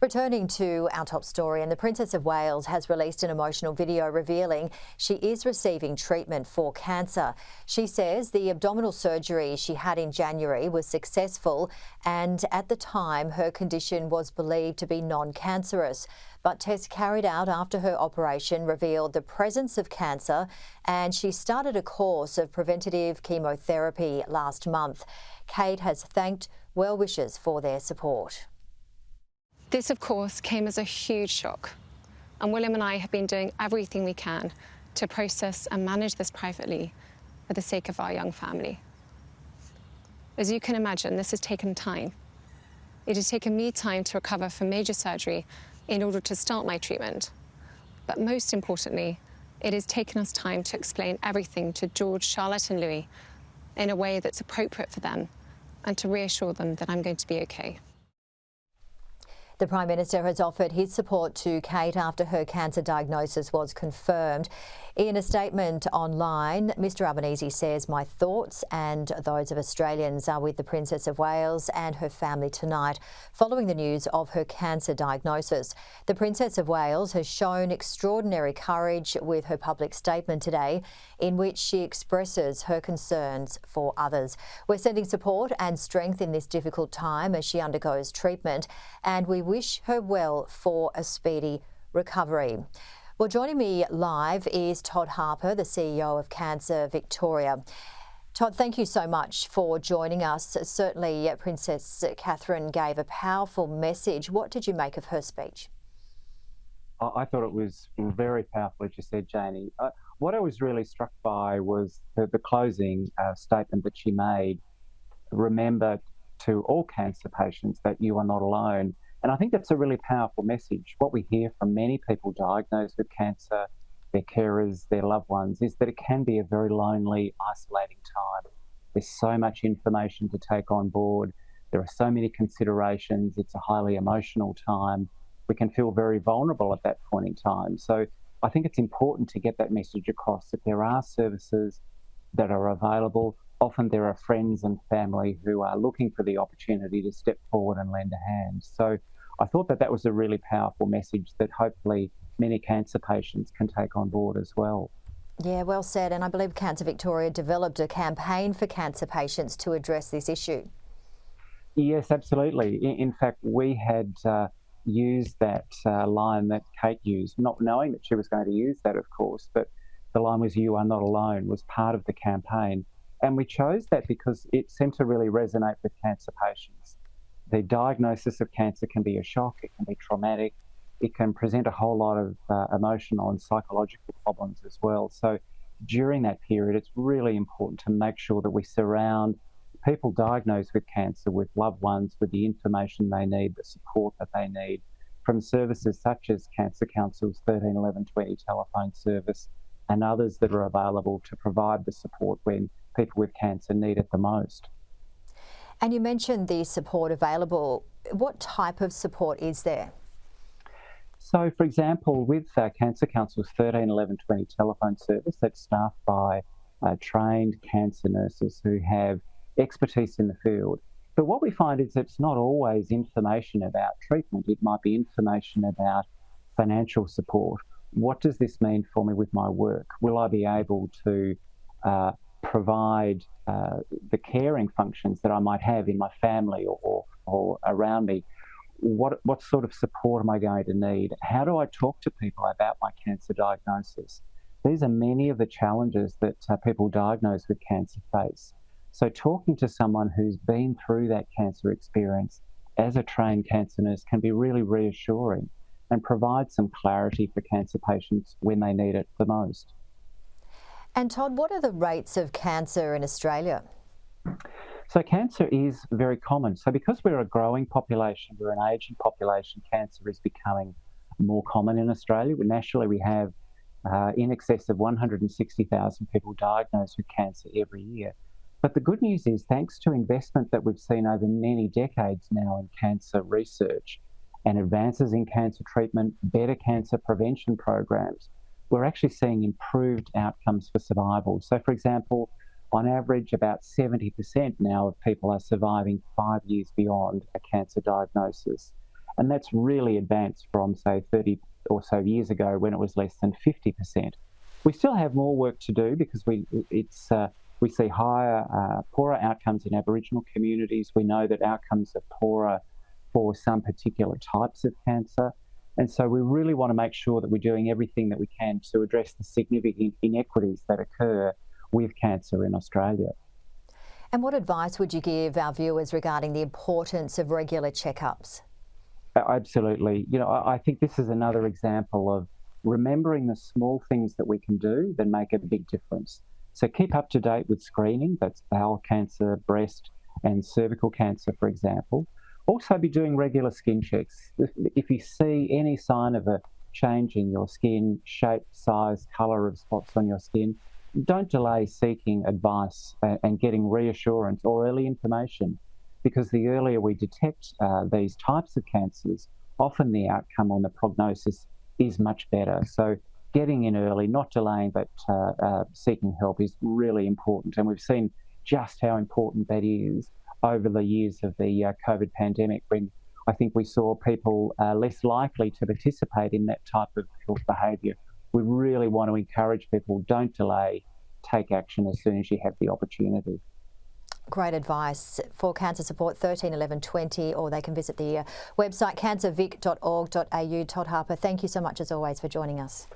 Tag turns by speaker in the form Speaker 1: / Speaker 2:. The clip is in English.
Speaker 1: Returning to our top story, and the Princess of Wales has released an emotional video revealing she is receiving treatment for cancer. She says the abdominal surgery she had in January was successful, and at the time her condition was believed to be non-cancerous. But tests carried out after her operation revealed the presence of cancer, and she started a course of preventative chemotherapy last month. Kate has thanked well-wishers for their support.
Speaker 2: This, of course, came as a huge shock, and William and I have been doing everything we can to process and manage this privately for the sake of our young family. As you can imagine, this has taken time. It has taken me time to recover from major surgery in order to start my treatment. But most importantly, it has taken us time to explain everything to George, Charlotte and Louis in a way that's appropriate for them and to reassure them that I'm going to be okay.
Speaker 1: The Prime Minister has offered his support to Kate after her cancer diagnosis was confirmed. In a statement online, Mr Albanese says, "My thoughts and those of Australians are with the Princess of Wales and her family tonight, following the news of her cancer diagnosis." The Princess of Wales has shown extraordinary courage with her public statement today, in which she expresses her concerns for others. We're sending support and strength in this difficult time as she undergoes treatment, and we wish her well for a speedy recovery. Well, joining me live is Todd Harper, the CEO of Cancer Victoria. Todd, thank you so much for joining us. Certainly, Princess Catherine gave a powerful message. What did you make of her speech?
Speaker 3: I thought it was very powerful, as you said, Janie. What I was really struck by was the closing statement that she made. Remember to all cancer patients that you are not alone. And I think that's a really powerful message. What we hear from many people diagnosed with cancer, their carers, their loved ones, is that it can be a very lonely, isolating time. There's so much information to take on board. There are so many considerations. It's a highly emotional time. We can feel very vulnerable at that point in time. So I think it's important to get that message across that there are services that are available. Often there are friends and family who are looking for the opportunity to step forward and lend a hand. So I thought that that was a really powerful message that hopefully many cancer patients can take on board as well.
Speaker 1: Yeah, well said. And I believe Cancer Victoria developed a campaign for cancer patients to address this issue.
Speaker 3: Yes, absolutely. In fact, we had used that line that Kate used, not knowing that she was going to use that, of course, but the line was "You are not alone" was part of the campaign. And we chose that because it seemed to really resonate with cancer patients. The diagnosis of cancer can be a shock, it can be traumatic, it can present a whole lot of emotional and psychological problems as well. So during that period, it's really important to make sure that we surround people diagnosed with cancer with loved ones, with the information they need, the support that they need, from services such as Cancer Council's 13 11 20 telephone service and others that are available to provide the support when people with cancer need it the most.
Speaker 1: And you mentioned the support available. What type of support is there?
Speaker 3: So, for example, with Cancer Council's 13 11 20 telephone service that's staffed by trained cancer nurses who have expertise in the field. But what we find is it's not always information about treatment. It might be information about financial support. What does this mean for me with my work? Will I be able to provide the caring functions that I might have in my family or around me? What sort of support am I going to need? How do I talk to people about my cancer diagnosis? These are many of the challenges that people diagnosed with cancer face. So talking to someone who's been through that cancer experience as a trained cancer nurse can be really reassuring and provide some clarity for cancer patients when they need it the most.
Speaker 1: And Todd, what are the rates of cancer in Australia?
Speaker 3: So cancer is very common. So because we're a growing population, we're an ageing population, cancer is becoming more common in Australia. Nationally, we have in excess of 160,000 people diagnosed with cancer every year. But the good news is, thanks to investment that we've seen over many decades now in cancer research and advances in cancer treatment, better cancer prevention programs, we're actually seeing improved outcomes for survival. So, for example, on average, about 70% now of people are surviving 5 years beyond a cancer diagnosis. And that's really advanced from, say, 30 or so years ago when it was less than 50%. We still have more work to do because we see higher, poorer outcomes in Aboriginal communities. We know that outcomes are poorer for some particular types of cancer. And so we really want to make sure that we're doing everything that we can to address the significant inequities that occur with cancer in Australia.
Speaker 1: And what advice would you give our viewers regarding the importance of regular checkups?
Speaker 3: Absolutely. I think this is another example of remembering the small things that we can do that make a big difference. So keep up to date with screening, that's bowel cancer, breast and cervical cancer, for example. Also be doing regular skin checks. If you see any sign of a change in your skin, shape, size, colour of spots on your skin, don't delay seeking advice and getting reassurance or early information, because the earlier we detect these types of cancers, often the outcome on the prognosis is much better. So getting in early, not delaying, but seeking help is really important. And we've seen just how important that is over the years of the COVID pandemic, when I think we saw people less likely to participate in that type of health behaviour. We really want to encourage people, don't delay, take action as soon as you have the opportunity.
Speaker 1: Great advice. For cancer support, 13 11 20, or they can visit the website cancervic.org.au. Todd Harper, thank you so much as always for joining us.